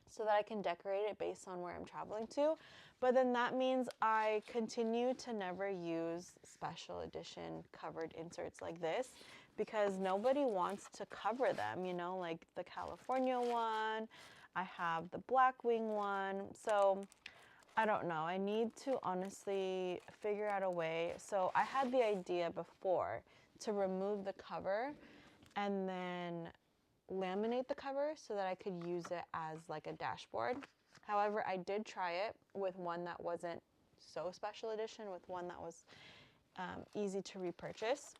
A: so that I can decorate it based on where I'm traveling to. But then that means I continue to never use special edition covered inserts like this because nobody wants to cover them, you know, like the California one. I have the Blackwing one. So I don't know. I need to honestly figure out a way. So I had the idea before to remove the cover and then laminate the cover so that I could use it as like a dashboard. However, I did try it with one that wasn't so special edition, with one that was easy to repurchase,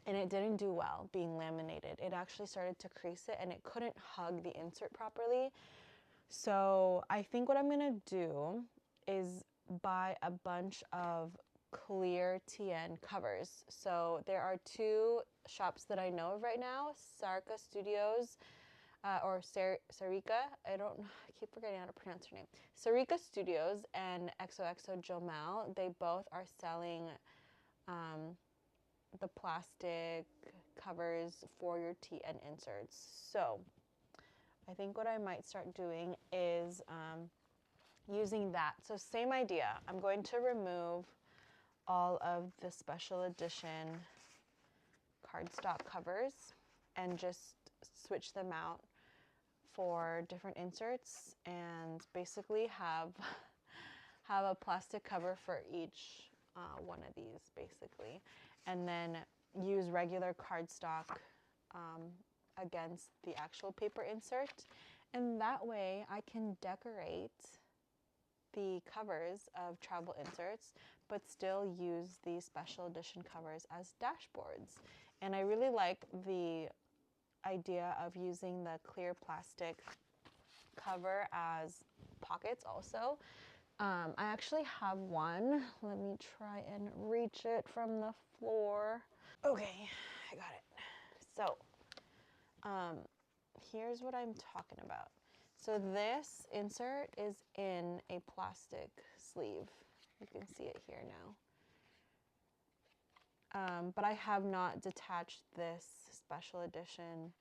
A: and it didn't do well being laminated. It actually started to crease it and it couldn't hug the insert properly. So I think what I'm gonna do is buy a bunch of clear TN covers. So there are two shops that I know of right now, Sarka Studios, or Sarika, I keep forgetting how to pronounce her name. Sarika Studios and 𝘐𝘯𝘴𝘵. They both are selling the plastic covers for your TN inserts. So I think what I might start doing is using that. So same idea. I'm going to remove all of the special edition cardstock covers and just switch them out for different inserts and basically have a plastic cover for each one of these basically, and then use regular cardstock against the actual paper insert, and that way I can decorate the covers of travel inserts but still use the special edition covers as dashboards. And I really like the idea of using the clear plastic cover as pockets also. I actually have one. Let me try and reach it from the floor. Okay, I got it. So here's what I'm talking about. So this insert is in a plastic sleeve. You can see it here now. But I have not detached this special edition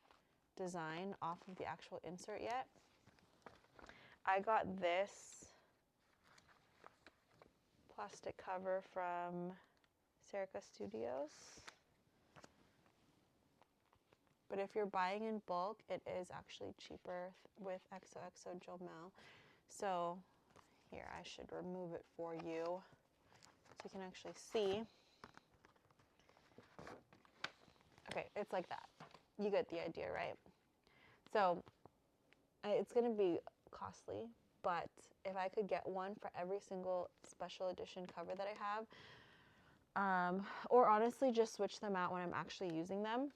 A: design off of the actual insert yet. I got this plastic cover from Sarika Studios. But if you're buying in bulk, it is actually cheaper with 𝘐𝘯𝘴𝘵. So here, I should remove it for you so you can actually see. Okay, it's like that. You get the idea, right? So it's going to be costly, but if I could get one for every single special edition cover that I have, or honestly just switch them out when I'm actually using them,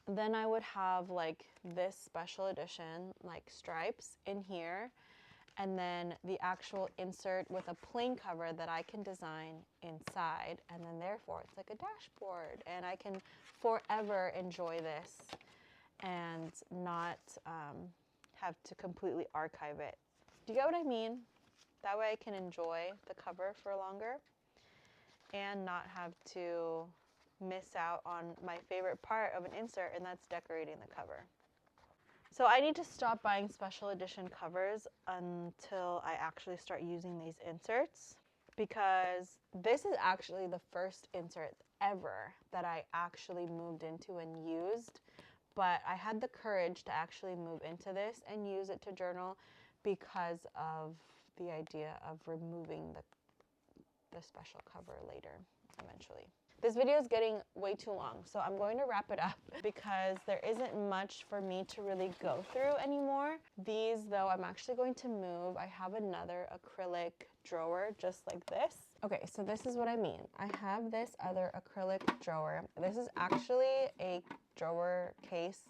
A: then I would have like this special edition, like stripes in here, and then the actual insert with a plain cover that I can design inside, and then therefore it's like a dashboard, and I can forever enjoy this and not have to completely archive it. Do you get what I mean? That way I can enjoy the cover for longer and not have to miss out on my favorite part of an insert, and that's decorating the cover. So I need to stop buying special edition covers until I actually start using these inserts, because this is actually the first insert ever that I actually moved into and used. But I had the courage to actually move into this and use it to journal because of the idea of removing the special cover later, eventually. This video is getting way too long, so I'm going to wrap it up because there isn't much for me to really go through anymore. These, though, I'm actually going to move. I have another acrylic drawer just like this. Okay, so this is what I mean. I have this other acrylic drawer. This is actually a drawer case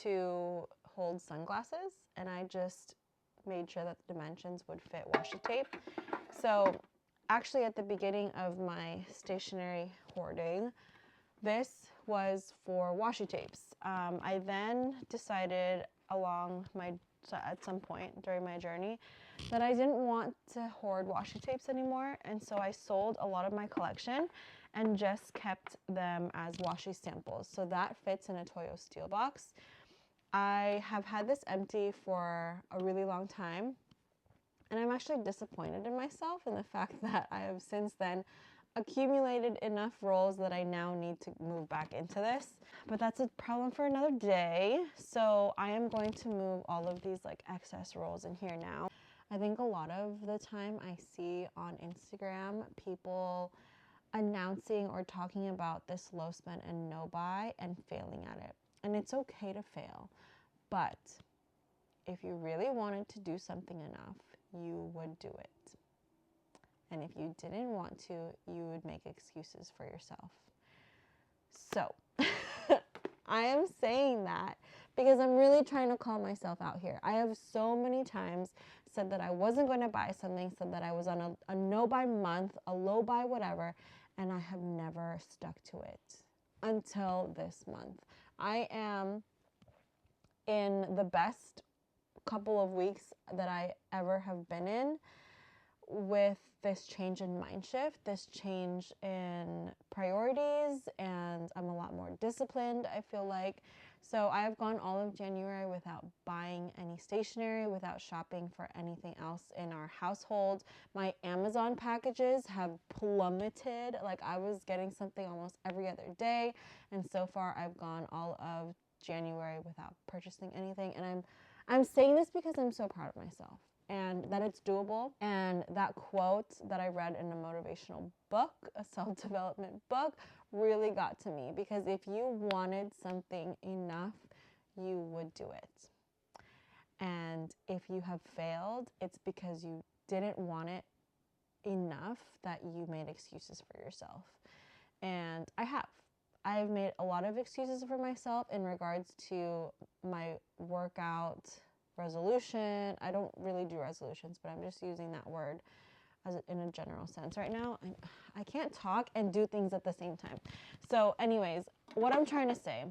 A: to hold sunglasses, and I just made sure that the dimensions would fit washi tape. So actually at the beginning of my stationery hoarding, this was for washi tapes. I then decided at some point during my journey that I didn't want to hoard washi tapes anymore, and so I sold a lot of my collection and just kept them as washi samples. So that fits in a Toyo steel box. I have had this empty for a really long time, and I'm actually disappointed in myself in the fact that I have since then accumulated enough rolls that I now need to move back into this. But that's a problem for another day. So I am going to move all of these like excess rolls in here now. I think a lot of the time I see on Instagram people announcing or talking about this low spend and no buy and failing at it. And it's okay to fail. But if you really wanted to do something enough, you would do it. And if you didn't want to, you would make excuses for yourself. So I am saying that because I'm really trying to call myself out here. I have so many times said that I wasn't going to buy something, said that I was on a no buy month, a low buy whatever, and I have never stuck to it until this month. I am in the best couple of weeks that I ever have been in with this change in mind shift, this change in priorities, and I'm a lot more disciplined, I feel like. So I have gone all of January without buying any stationery, without shopping for anything else in our household. My Amazon packages have plummeted. Like I was getting something almost every other day, and so far I've gone all of January without purchasing anything. And I'm saying this because I'm so proud of myself and that it's doable. And that quote that I read in a motivational book, a self-development book, really got to me, because if you wanted something enough, you would do it. And if you have failed, it's because you didn't want it enough that you made excuses for yourself. And I've made a lot of excuses for myself in regards to my workout resolution. I don't really do resolutions, but I'm just using that word in a general sense right now. I can't talk and do things at the same time. So anyways, what I'm trying to say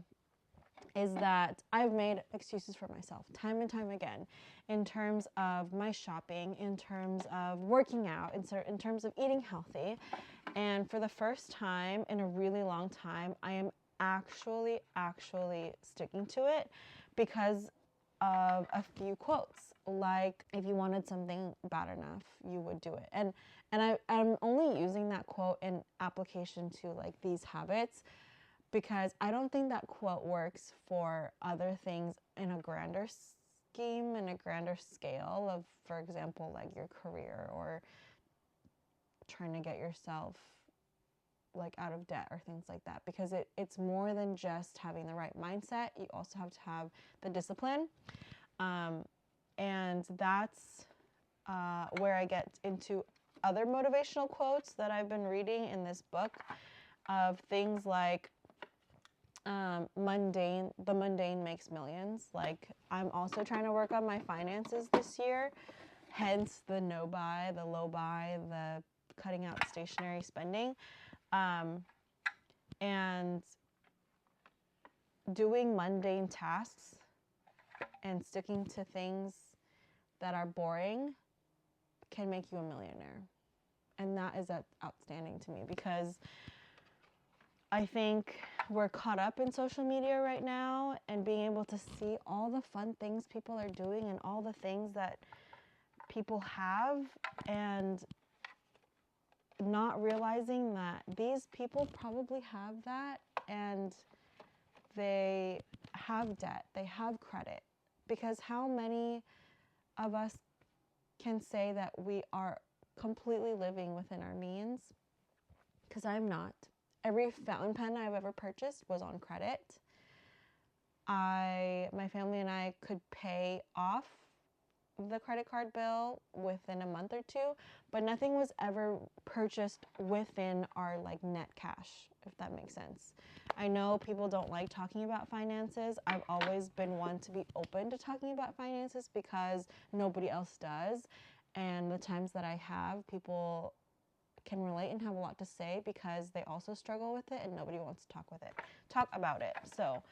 A: is that I've made excuses for myself time and time again in terms of my shopping, in terms of working out, in terms of eating healthy. And for the first time in a really long time, I am actually sticking to it because of a few quotes. Like, if you wanted something bad enough, you would do it. And I'm only using that quote in application to like these habits, because I don't think that quote works for other things in a grander scheme, in a grander scale of, for example, like your career or trying to get yourself like out of debt or things like that, because it's more than just having the right mindset. You also have to have the discipline. And that's where I get into other motivational quotes that I've been reading in this book, of things like the mundane makes millions. Like, I'm also trying to work on my finances this year, hence the no buy, the low buy, the cutting out stationery spending, and doing mundane tasks and sticking to things that are boring can make you a millionaire. And that is outstanding to me, because I think we're caught up in social media right now, and being able to see all the fun things people are doing and all the things that people have, and not realizing that these people probably have that, and they have debt, they have credit. Because how many of us can say that we are completely living within our means? Because I'm not. Every fountain pen I've ever purchased was on credit. My family and I could pay off the credit card bill within a month or two, but nothing was ever purchased within our like net cash, if that makes sense. I know people don't like talking about finances. I've always been one to be open to talking about finances because nobody else does. And the times that I have, people can relate and have a lot to say because they also struggle with it, and nobody wants to talk about it. So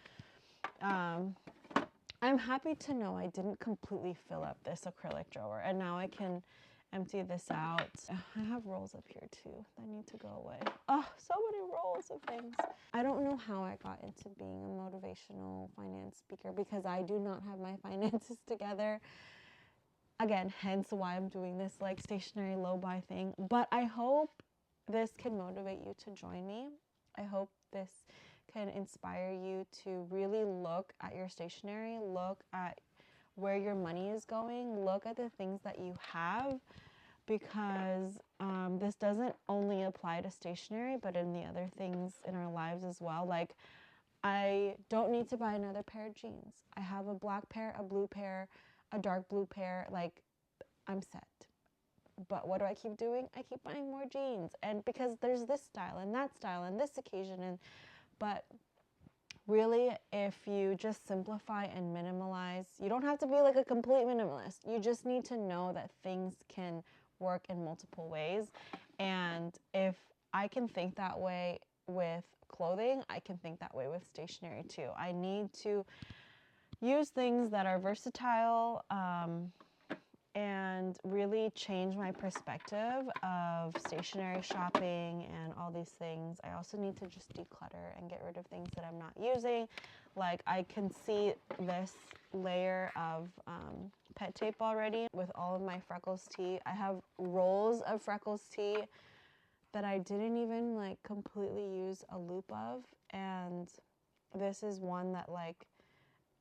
A: I'm happy to know I didn't completely fill up this acrylic drawer, and now I can empty this out. I have rolls up here too that need to go away. Oh, so many rolls of things. I don't know how I got into being a motivational finance speaker because I do not have my finances together. Again, hence why I'm doing this like stationery low buy thing. But I hope this can motivate you to join me. I hope this can inspire you to really look at your stationery, look at where your money is going, look at the things that you have, because this doesn't only apply to stationery, but in the other things in our lives as well. Like, I don't need to buy another pair of jeans. I have a black pair, a blue pair, a dark blue pair. Like, I'm set. But what do I keep doing? I keep buying more jeans, and because there's this style and this occasion, but really, if you just simplify and minimalize, you don't have to be like a complete minimalist. You just need to know that things can work in multiple ways. And if I can think that way with clothing, I can think that way with stationery too. I need to use things that are versatile, and really change my perspective of stationery shopping and all these things. I also need to just declutter and get rid of things that I'm not using. Like, I can see this layer of pet tape already with all of my Freckles tea. I have rolls of Freckles tea that I didn't even like completely use a loop of, and this is one that, like,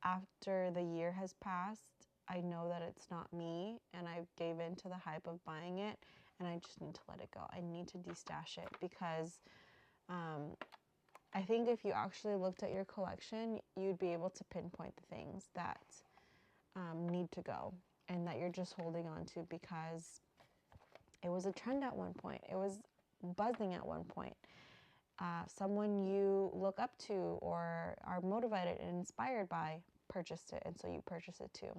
A: after the year has passed, I know that it's not me, and I gave in to the hype of buying it, and I just need to let it go. I need to destash it because I think if you actually looked at your collection, you'd be able to pinpoint the things that need to go and that you're just holding on to because it was a trend at one point. It was buzzing at one point. Someone you look up to or are motivated and inspired by purchased it, and so you purchase it too.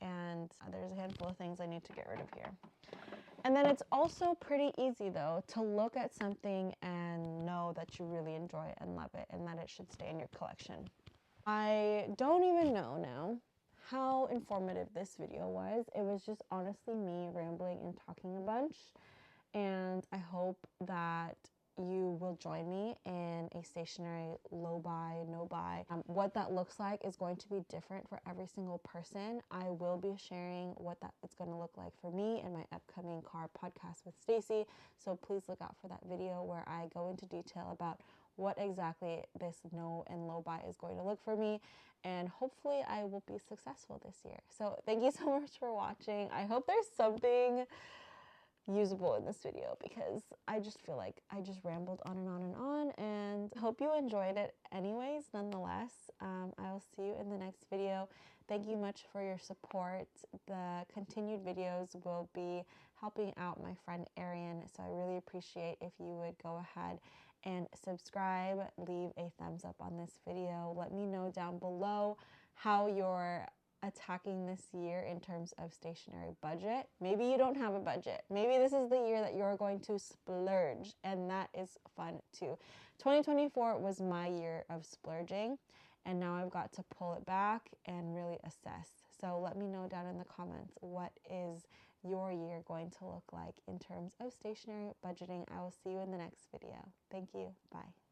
A: And there's a handful of things I need to get rid of here. And then it's also pretty easy though to look at something and know that you really enjoy it and love it and that it should stay in your collection. I don't even know now how informative this video was. It was just honestly me rambling and talking a bunch, and I hope that you will join me in a stationery low buy, no buy. What that looks like is going to be different for every single person. I will be sharing what that is going to look like for me in my upcoming car podcast with Stacy. So please look out for that video where I go into detail about what exactly this no and low buy is going to look for me. And hopefully I will be successful this year. So thank you so much for watching. I hope there's something usable in this video because I just feel like I just rambled on and on and on, and hope you enjoyed it anyways. Nonetheless, I'll see you in the next video. Thank you much for your support. The continued videos will be helping out my friend Arian, so I really appreciate if you would go ahead and subscribe, leave a thumbs up on this video. Let me know down below how you're attacking this year in terms of stationery budget. Maybe you don't have a budget. Maybe this is the year that you're going to splurge, and that is fun too. 2024 was my year of splurging, and now I've got to pull it back and really assess. So let me know down in the comments, what is your year going to look like in terms of stationery budgeting? I will see you in the next video. Thank you. Bye.